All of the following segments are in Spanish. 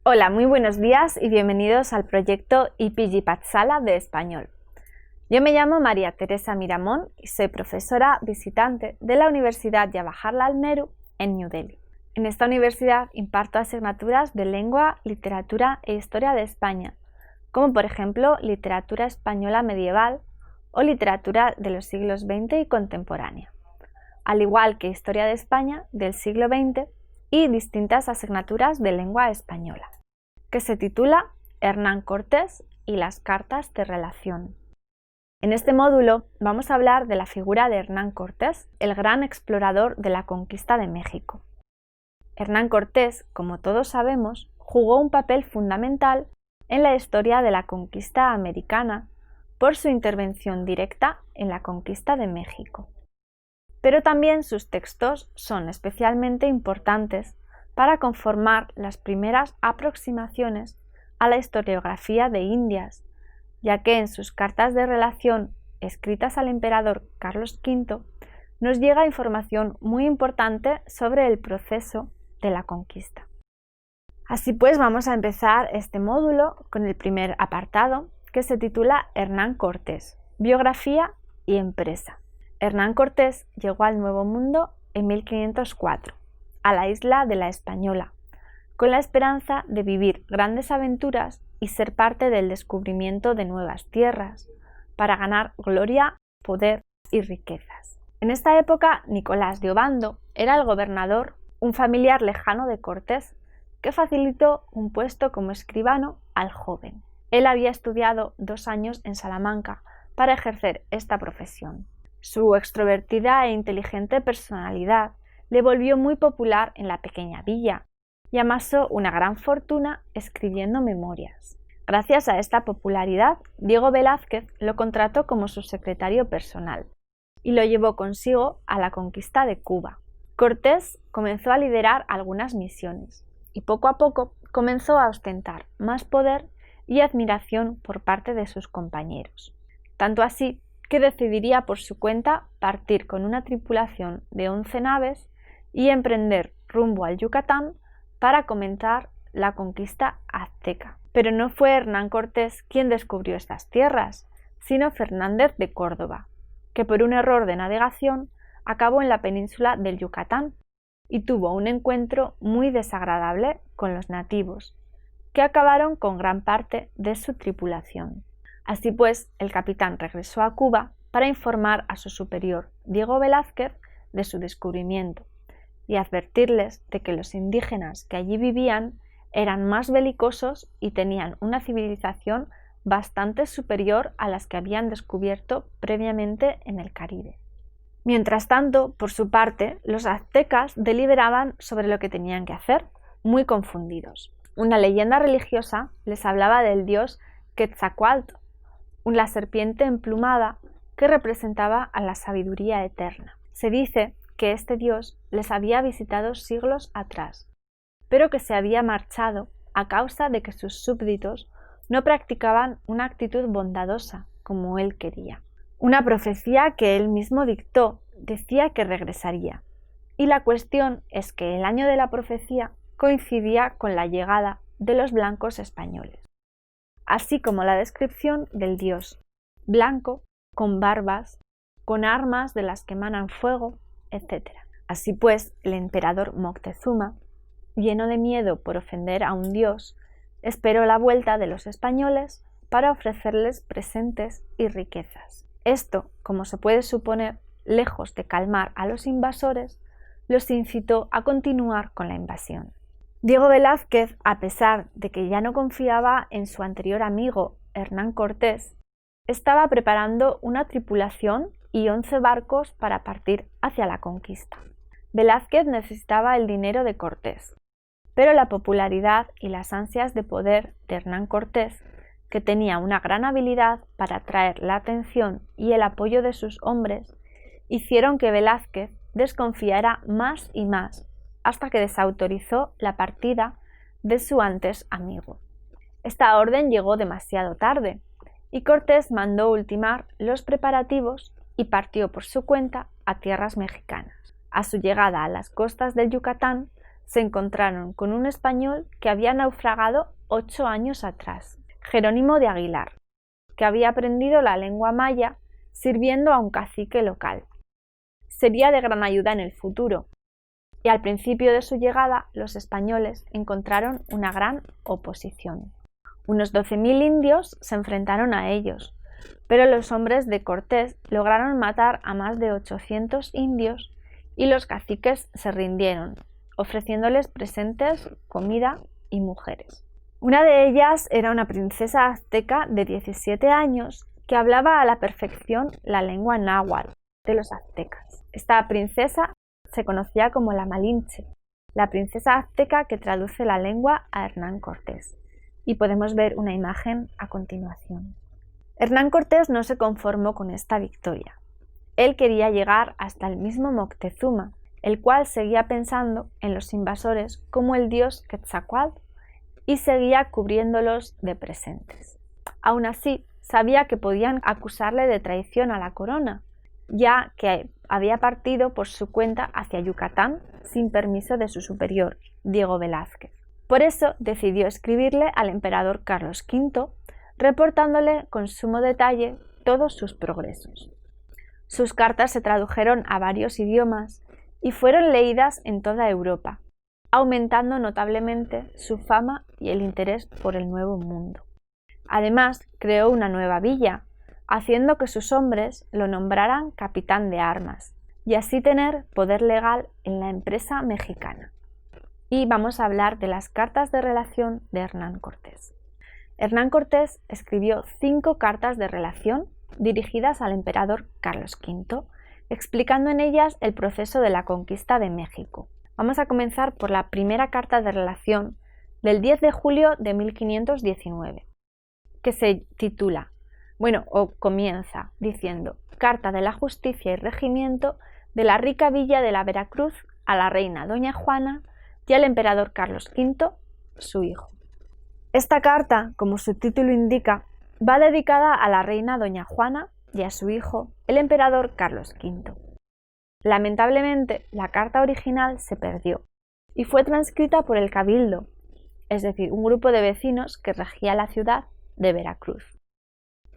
Hola, muy buenos días y bienvenidos al proyecto IPG Pathshala de español. Yo me llamo María Teresa Miramón y soy profesora visitante de la Universidad Jawaharlal Nehru en New Delhi. En esta universidad imparto asignaturas de lengua, literatura e historia de España, como por ejemplo literatura española medieval o literatura de los siglos XX y contemporánea, al igual que historia de España del siglo XX y distintas asignaturas de lengua española, que se titula Hernán Cortés y las cartas de relación. En este módulo vamos a hablar de la figura de Hernán Cortés, el gran explorador de la conquista de México. Hernán Cortés, como todos sabemos, jugó un papel fundamental en la historia de la conquista americana por su intervención directa en la conquista de México. Pero también sus textos son especialmente importantes para conformar las primeras aproximaciones a la historiografía de Indias, ya que en sus cartas de relación escritas al emperador Carlos V nos llega información muy importante sobre el proceso de la conquista. Así pues, vamos a empezar este módulo con el primer apartado, que se titula Hernán Cortés, biografía y empresa. Hernán Cortés llegó al Nuevo Mundo en 1504, a la isla de la Española, con la esperanza de vivir grandes aventuras y ser parte del descubrimiento de nuevas tierras, para ganar gloria, poder y riquezas. En esta época, Nicolás de Obando era el gobernador, un familiar lejano de Cortés, que facilitó un puesto como escribano al joven. Él había estudiado 2 años en Salamanca para ejercer esta profesión. Su extrovertida e inteligente personalidad le volvió muy popular en la pequeña villa y amasó una gran fortuna escribiendo memorias. Gracias a esta popularidad, Diego Velázquez lo contrató como su secretario personal y lo llevó consigo a la conquista de Cuba. Cortés comenzó a liderar algunas misiones y poco a poco comenzó a ostentar más poder y admiración por parte de sus compañeros. Tanto así que decidiría por su cuenta partir con una tripulación de 11 naves y emprender rumbo al Yucatán para comenzar la conquista azteca. Pero no fue Hernán Cortés quien descubrió estas tierras, sino Fernández de Córdoba, que por un error de navegación acabó en la península del Yucatán y tuvo un encuentro muy desagradable con los nativos, que acabaron con gran parte de su tripulación. Así pues, el capitán regresó a Cuba para informar a su superior, Diego Velázquez, de su descubrimiento y advertirles de que los indígenas que allí vivían eran más belicosos y tenían una civilización bastante superior a las que habían descubierto previamente en el Caribe. Mientras tanto, por su parte, los aztecas deliberaban sobre lo que tenían que hacer, muy confundidos. Una leyenda religiosa les hablaba del dios Quetzalcóatl, la serpiente emplumada que representaba a la sabiduría eterna. Se dice que este dios les había visitado siglos atrás, pero que se había marchado a causa de que sus súbditos no practicaban una actitud bondadosa como él quería. Una profecía que él mismo dictó decía que regresaría, y la cuestión es que el año de la profecía coincidía con la llegada de los blancos españoles, así como la descripción del dios blanco, con barbas, con armas de las que emanan fuego, etc. Así pues, el emperador Moctezuma, lleno de miedo por ofender a un dios, esperó la vuelta de los españoles para ofrecerles presentes y riquezas. Esto, como se puede suponer, lejos de calmar a los invasores, los incitó a continuar con la invasión. Diego Velázquez, a pesar de que ya no confiaba en su anterior amigo Hernán Cortés, estaba preparando una tripulación y 11 barcos para partir hacia la conquista. Velázquez necesitaba el dinero de Cortés, pero la popularidad y las ansias de poder de Hernán Cortés, que tenía una gran habilidad para atraer la atención y el apoyo de sus hombres, hicieron que Velázquez desconfiara más y más, hasta que desautorizó la partida de su antes amigo. Esta orden llegó demasiado tarde, y Cortés mandó ultimar los preparativos y partió por su cuenta a tierras mexicanas. A su llegada a las costas del Yucatán, se encontraron con un español que había naufragado 8 años atrás, Jerónimo de Aguilar, que había aprendido la lengua maya sirviendo a un cacique local. Sería de gran ayuda en el futuro, y al principio de su llegada los españoles encontraron una gran oposición. Unos 12.000 indios se enfrentaron a ellos, pero los hombres de Cortés lograron matar a más de 800 indios y los caciques se rindieron, ofreciéndoles presentes, comida y mujeres. Una de ellas era una princesa azteca de 17 años que hablaba a la perfección la lengua náhuatl de los aztecas. Esta princesa se conocía como la Malinche, la princesa azteca que traduce la lengua a Hernán Cortés, y podemos ver una imagen a continuación. Hernán Cortés no se conformó con esta victoria. Él quería llegar hasta el mismo Moctezuma, el cual seguía pensando en los invasores como el dios Quetzalcóatl y seguía cubriéndolos de presentes. Aún así, sabía que podían acusarle de traición a la corona, ya que había partido por su cuenta hacia Yucatán sin permiso de su superior, Diego Velázquez. Por eso decidió escribirle al emperador Carlos V, reportándole con sumo detalle todos sus progresos. Sus cartas se tradujeron a varios idiomas y fueron leídas en toda Europa, aumentando notablemente su fama y el interés por el Nuevo Mundo. Además, creó una nueva villa, haciendo que sus hombres lo nombraran capitán de armas, y así tener poder legal en la empresa mexicana. Y vamos a hablar de las cartas de relación de Hernán Cortés. Hernán Cortés escribió 5 cartas de relación dirigidas al emperador Carlos V, explicando en ellas el proceso de la conquista de México. Vamos a comenzar por la primera carta de relación del 10 de julio de 1519, que se titula, comienza diciendo: Carta de la Justicia y Regimiento de la rica villa de la Veracruz a la reina Doña Juana y al emperador Carlos V, su hijo. Esta carta, como su título indica, va dedicada a la reina Doña Juana y a su hijo, el emperador Carlos V. Lamentablemente, la carta original se perdió y fue transcrita por el Cabildo, es decir, un grupo de vecinos que regía la ciudad de Veracruz,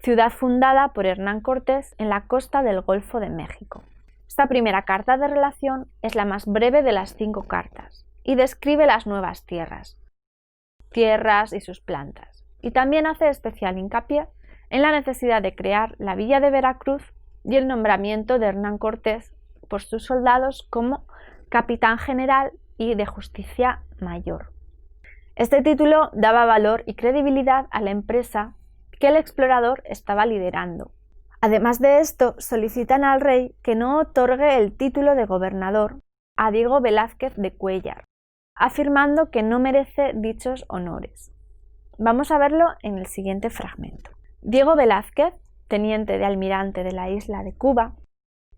ciudad fundada por Hernán Cortés en la costa del Golfo de México. Esta primera carta de relación es la más breve de las 5 cartas y describe las nuevas tierras y sus plantas, y también hace especial hincapié en la necesidad de crear la villa de Veracruz y el nombramiento de Hernán Cortés por sus soldados como capitán general y de justicia mayor. Este título daba valor y credibilidad a la empresa que el explorador estaba liderando. Además de esto, solicitan al rey que no otorgue el título de gobernador a Diego Velázquez de Cuéllar, afirmando que no merece dichos honores. Vamos a verlo en el siguiente fragmento. Diego Velázquez, teniente de almirante de la isla de Cuba,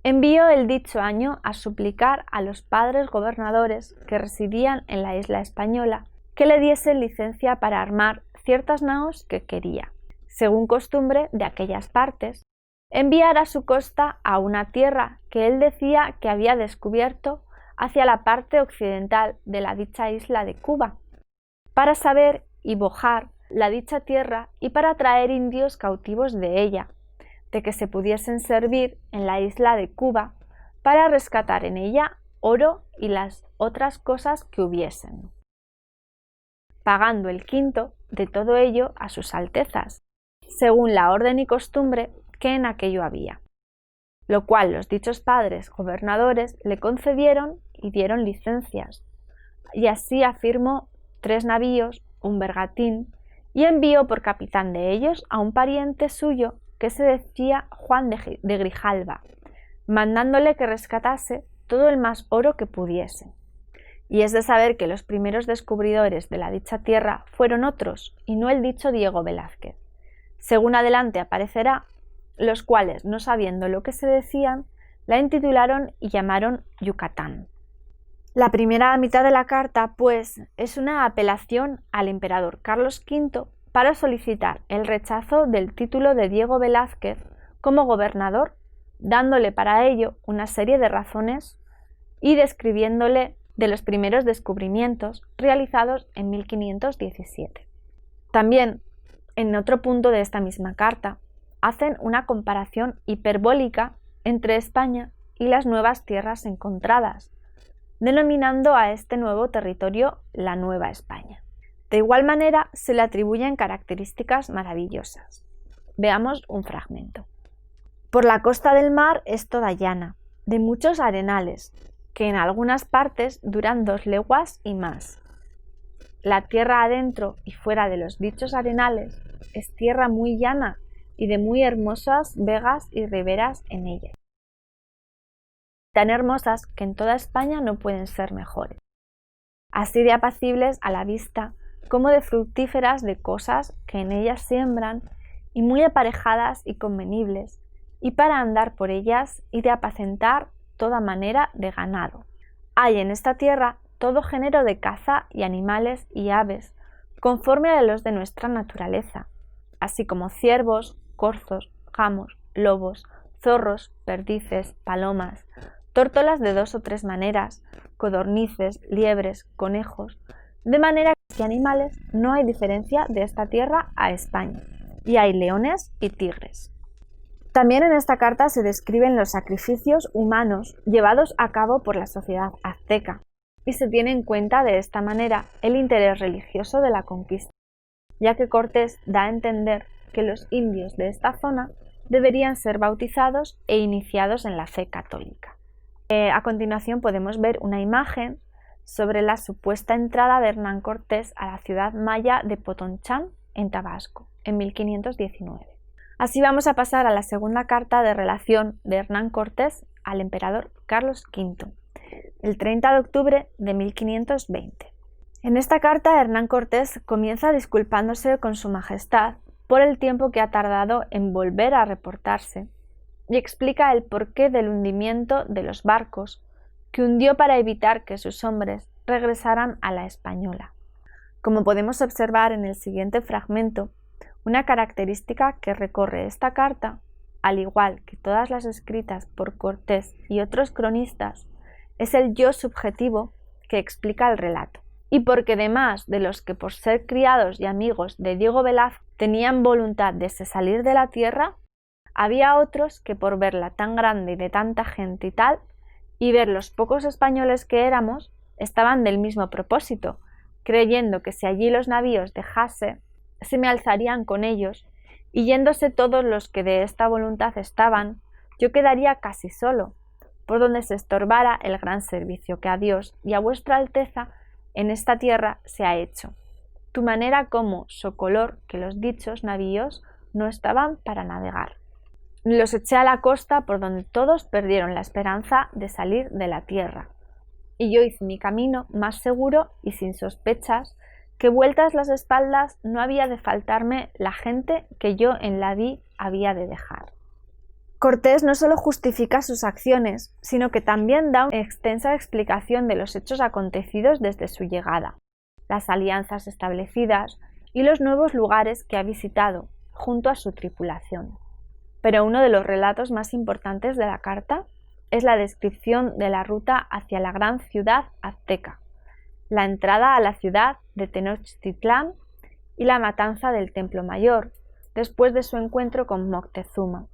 envió el dicho año a suplicar a los padres gobernadores que residían en la isla española que le diesen licencia para armar ciertas naos que quería, según costumbre de aquellas partes, enviar a su costa a una tierra que él decía que había descubierto hacia la parte occidental de la dicha isla de Cuba, para saber y bojar la dicha tierra y para traer indios cautivos de ella, de que se pudiesen servir en la isla de Cuba para rescatar en ella oro y las otras cosas que hubiesen, pagando el quinto de todo ello a sus altezas, según la orden y costumbre que en aquello había, lo cual los dichos padres gobernadores le concedieron y dieron licencias, y así afirmó 3 navíos, un bergantín, y envió por capitán de ellos a un pariente suyo que se decía Juan de Grijalva, mandándole que rescatase todo el más oro que pudiese. Y es de saber que los primeros descubridores de la dicha tierra fueron otros, y no el dicho Diego Velázquez, según adelante aparecerá, los cuales, no sabiendo lo que se decían, la intitularon y llamaron Yucatán. La primera mitad de la carta, pues, es una apelación al emperador Carlos V para solicitar el rechazo del título de Diego Velázquez como gobernador, dándole para ello una serie de razones y describiéndole de los primeros descubrimientos realizados en 1517. También, en otro punto de esta misma carta, hacen una comparación hiperbólica entre España y las nuevas tierras encontradas, denominando a este nuevo territorio la Nueva España. De igual manera, se le atribuyen características maravillosas. Veamos un fragmento. Por la costa del mar es toda llana, de muchos arenales, que en algunas partes duran 2 leguas y más. La tierra adentro y fuera de los dichos arenales es tierra muy llana y de muy hermosas vegas y riberas en ella. Tan hermosas que en toda España no pueden ser mejores. Así de apacibles a la vista como de fructíferas de cosas que en ellas siembran y muy aparejadas y convenibles, y para andar por ellas y de apacentar toda manera de ganado. Hay en esta tierra todo género de caza y animales y aves, conforme a los de nuestra naturaleza, así como ciervos, corzos, gamos, lobos, zorros, perdices, palomas, tórtolas de 2 o 3 maneras, codornices, liebres, conejos, de manera que animales no hay diferencia de esta tierra a España, y hay leones y tigres. También en esta carta se describen los sacrificios humanos llevados a cabo por la sociedad azteca, y se tiene en cuenta de esta manera el interés religioso de la conquista, ya que Cortés da a entender que los indios de esta zona deberían ser bautizados e iniciados en la fe católica. A continuación podemos ver una imagen sobre la supuesta entrada de Hernán Cortés a la ciudad maya de Potonchán, en Tabasco, en 1519. Así vamos a pasar a la segunda carta de relación de Hernán Cortés al emperador Carlos V, el 30 de octubre de 1520. En esta carta Hernán Cortés comienza disculpándose con su majestad por el tiempo que ha tardado en volver a reportarse y explica el porqué del hundimiento de los barcos que hundió para evitar que sus hombres regresaran a la Española. Como podemos observar en el siguiente fragmento, una característica que recorre esta carta, al igual que todas las escritas por Cortés y otros cronistas, es el yo subjetivo que explica el relato. Y porque además de los que por ser criados y amigos de Diego Velázquez tenían voluntad de se salir de la tierra, había otros que por verla tan grande y de tanta gente y tal, y ver los pocos españoles que éramos, estaban del mismo propósito, creyendo que si allí los navíos dejase, se me alzarían con ellos, y yéndose todos los que de esta voluntad estaban, yo quedaría casi solo, por donde se estorbara el gran servicio que a Dios y a vuestra Alteza en esta tierra se ha hecho, tu manera como socolor que los dichos navíos no estaban para navegar. Los eché a la costa por donde todos perdieron la esperanza de salir de la tierra, y yo hice mi camino más seguro y sin sospechas, que vueltas las espaldas no había de faltarme la gente que yo en la di había de dejar. Cortés no solo justifica sus acciones, sino que también da una extensa explicación de los hechos acontecidos desde su llegada, las alianzas establecidas y los nuevos lugares que ha visitado, junto a su tripulación. Pero uno de los relatos más importantes de la carta es la descripción de la ruta hacia la gran ciudad azteca, la entrada a la ciudad de Tenochtitlán y la matanza del Templo Mayor, después de su encuentro con Moctezuma,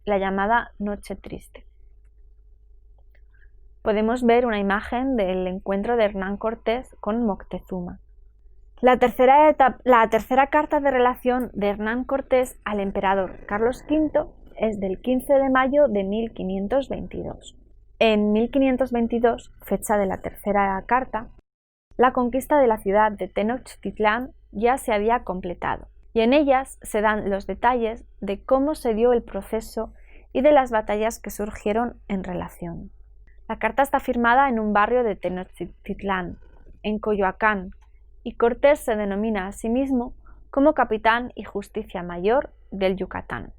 la llamada Noche Triste. Podemos ver una imagen del encuentro de Hernán Cortés con Moctezuma. La tercera carta de relación de Hernán Cortés al emperador Carlos V es del 15 de mayo de 1522. En 1522, fecha de la tercera carta, la conquista de la ciudad de Tenochtitlán ya se había completado, y en ellas se dan los detalles de cómo se dio el proceso y de las batallas que surgieron en relación. La carta está firmada en un barrio de Tenochtitlán, en Coyoacán, y Cortés se denomina a sí mismo como capitán y justicia mayor del Yucatán,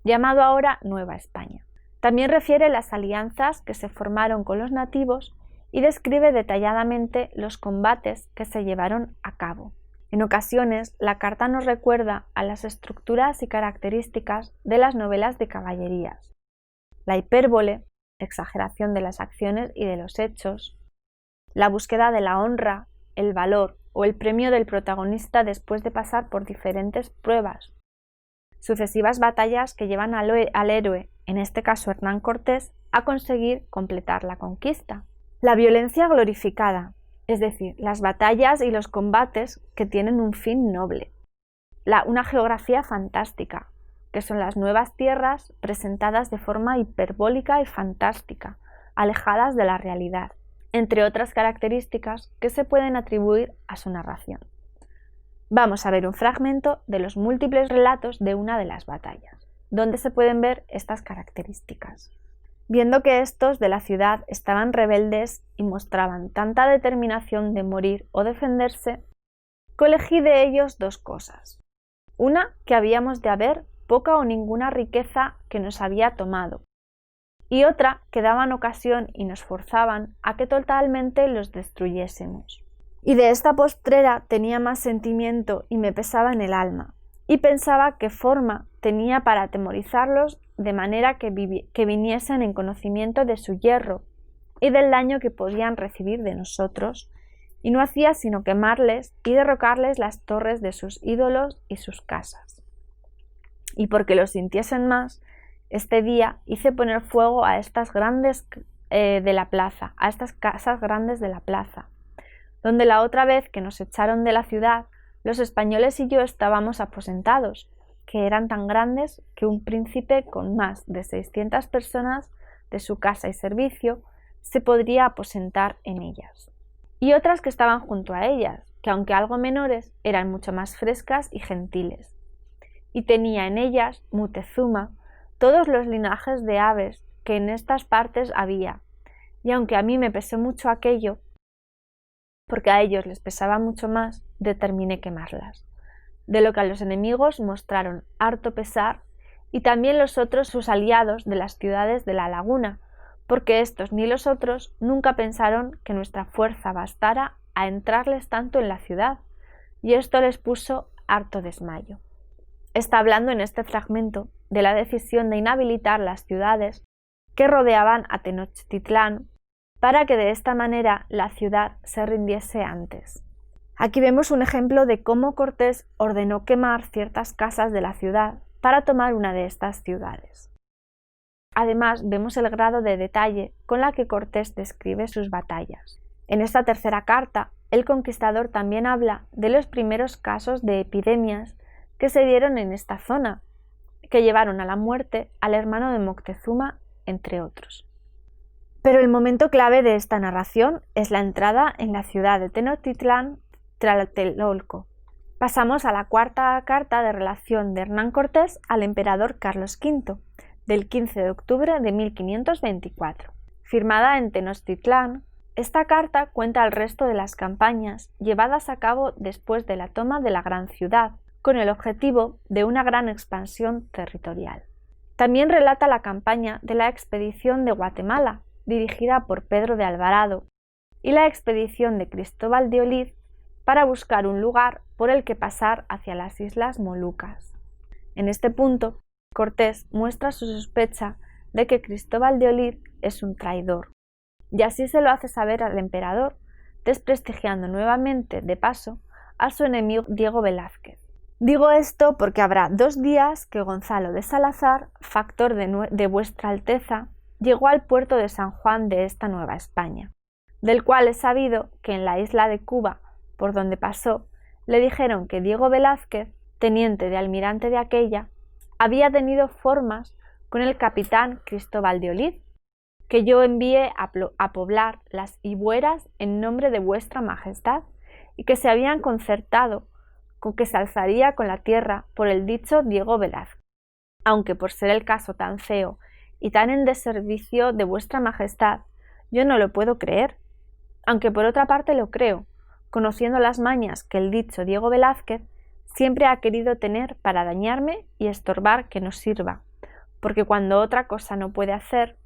llamado ahora Nueva España. También refiere las alianzas que se formaron con los nativos y describe detalladamente los combates que se llevaron a cabo. En ocasiones, la carta nos recuerda a las estructuras y características de las novelas de caballerías. La hipérbole, exageración de las acciones y de los hechos, la búsqueda de la honra, el valor o el premio del protagonista después de pasar por diferentes pruebas. Sucesivas batallas que llevan al héroe, en este caso Hernán Cortés, a conseguir completar la conquista. La violencia glorificada, es decir, las batallas y los combates que tienen un fin noble. Una geografía fantástica, que son las nuevas tierras presentadas de forma hiperbólica y fantástica, alejadas de la realidad, entre otras características que se pueden atribuir a su narración. Vamos a ver un fragmento de los múltiples relatos de una de las batallas, donde se pueden ver estas características. Viendo que estos de la ciudad estaban rebeldes y mostraban tanta determinación de morir o defenderse, colegí de ellos dos cosas. Una, que habíamos de haber poca o ninguna riqueza que nos había tomado, y otra, que daban ocasión y nos forzaban a que totalmente los destruyésemos. Y de esta postrera tenía más sentimiento y me pesaba en el alma, y pensaba qué forma tenía para atemorizarlos de manera que viniesen en conocimiento de su yerro y del daño que podían recibir de nosotros, y no hacía sino quemarles y derrocarles las torres de sus ídolos y sus casas. Y porque lo sintiesen más, este día hice poner fuego a estas grandes de la plaza, a estas casas grandes de la plaza, donde la otra vez que nos echaron de la ciudad, los españoles y yo estábamos aposentados, que eran tan grandes que un príncipe con más de 600 personas de su casa y servicio se podría aposentar en ellas. Y otras que estaban junto a ellas, que aunque algo menores, eran mucho más frescas y gentiles. Y tenía en ellas, Mutezuma, todos los linajes de aves que en estas partes había, y aunque a mí me pesó mucho aquello, porque a ellos les pesaba mucho más, determiné quemarlas, de lo que a los enemigos mostraron harto pesar, y también los otros sus aliados de las ciudades de la laguna, porque estos ni los otros nunca pensaron que nuestra fuerza bastara a entrarles tanto en la ciudad, y esto les puso harto desmayo. Está hablando en este fragmento de la decisión de inhabilitar las ciudades que rodeaban a Tenochtitlán para que de esta manera la ciudad se rindiese antes. Aquí vemos un ejemplo de cómo Cortés ordenó quemar ciertas casas de la ciudad para tomar una de estas ciudades. Además, vemos el grado de detalle con la que Cortés describe sus batallas. En esta tercera carta, el conquistador también habla de los primeros casos de epidemias que se dieron en esta zona, que llevaron a la muerte al hermano de Moctezuma, entre otros. Pero el momento clave de esta narración es la entrada en la ciudad de Tenochtitlán, Tlatelolco. Pasamos a la cuarta carta de relación de Hernán Cortés al emperador Carlos V, del 15 de octubre de 1524. Firmada en Tenochtitlán, esta carta cuenta el resto de las campañas llevadas a cabo después de la toma de la gran ciudad, con el objetivo de una gran expansión territorial. También relata la campaña de la expedición de Guatemala, dirigida por Pedro de Alvarado, y la expedición de Cristóbal de Olid para buscar un lugar por el que pasar hacia las islas Molucas. En este punto, Cortés muestra su sospecha de que Cristóbal de Olid es un traidor, y así se lo hace saber al emperador, desprestigiando nuevamente, de paso, a su enemigo Diego Velázquez. Digo esto porque habrá 2 días que Gonzalo de Salazar, factor de vuestra Alteza, llegó al puerto de San Juan de esta Nueva España, del cual he sabido que en la isla de Cuba, por donde pasó, le dijeron que Diego Velázquez, teniente de almirante de aquella, había tenido formas con el capitán Cristóbal de Olid, que yo envié a poblar las Ibueras en nombre de vuestra Majestad, y que se habían concertado con que se alzaría con la tierra por el dicho Diego Velázquez, aunque por ser el caso tan feo y tan en deservicio de vuestra Majestad, yo no lo puedo creer, aunque por otra parte lo creo, conociendo las mañas que el dicho Diego Velázquez siempre ha querido tener para dañarme y estorbar que no sirva, porque cuando otra cosa no puede hacer,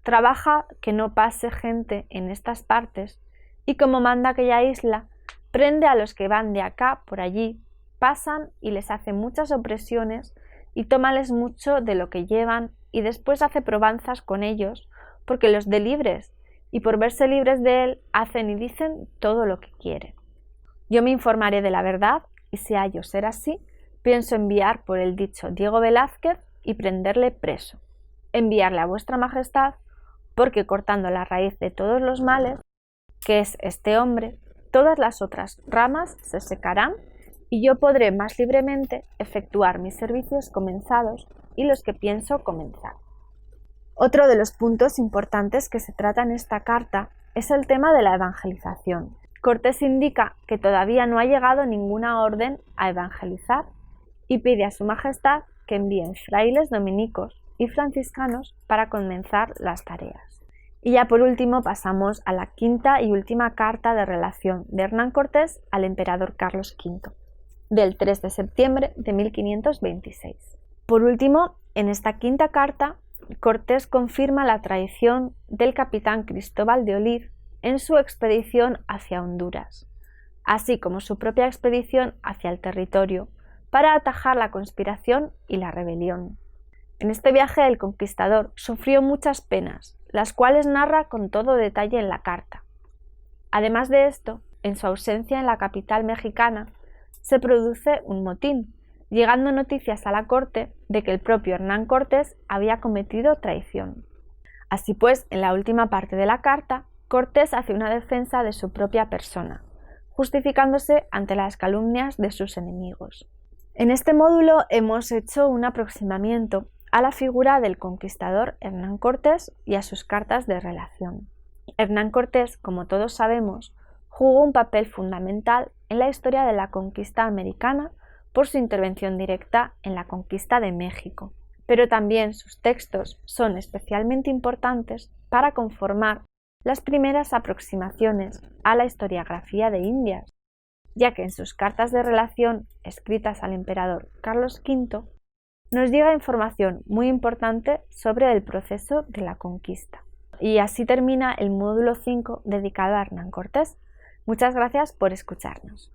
trabaja que no pase gente en estas partes, y como manda aquella isla, prende a los que van de acá por allí, pasan y les hace muchas opresiones y tómales mucho de lo que llevan y después hace probanzas con ellos porque los dé libres y por verse libres de él hacen y dicen todo lo que quieren. Yo me informaré de la verdad y si hallo ser así, pienso enviar por el dicho Diego Velázquez y prenderle preso, enviarle a vuestra majestad, porque cortando la raíz de todos los males, que es este hombre, todas las otras ramas se secarán y yo podré más libremente efectuar mis servicios comenzados y los que pienso comenzar. Otro de los puntos importantes que se trata en esta carta es el tema de la evangelización. Cortés indica que todavía no ha llegado ninguna orden a evangelizar y pide a su majestad que envíen frailes dominicos y franciscanos para comenzar las tareas. Y ya por último pasamos a la quinta y última carta de relación de Hernán Cortés al emperador Carlos V, del 3 de septiembre de 1526. Por último, en esta quinta carta, Cortés confirma la traición del capitán Cristóbal de Olid en su expedición hacia Honduras, así como su propia expedición hacia el territorio, para atajar la conspiración y la rebelión. En este viaje el conquistador sufrió muchas penas, las cuales narra con todo detalle en la carta. Además de esto, en su ausencia en la capital mexicana, se produce un motín, llegando noticias a la corte de que el propio Hernán Cortés había cometido traición. Así pues, en la última parte de la carta, Cortés hace una defensa de su propia persona, justificándose ante las calumnias de sus enemigos. En este módulo hemos hecho un aproximamiento a la figura del conquistador Hernán Cortés y a sus cartas de relación. Hernán Cortés, como todos sabemos, jugó un papel fundamental en la historia de la conquista americana por su intervención directa en la conquista de México, pero también sus textos son especialmente importantes para conformar las primeras aproximaciones a la historiografía de Indias, ya que en sus cartas de relación escritas al emperador Carlos V nos llega información muy importante sobre el proceso de la conquista. Y así termina el módulo 5 dedicado a Hernán Cortés. Muchas gracias por escucharnos.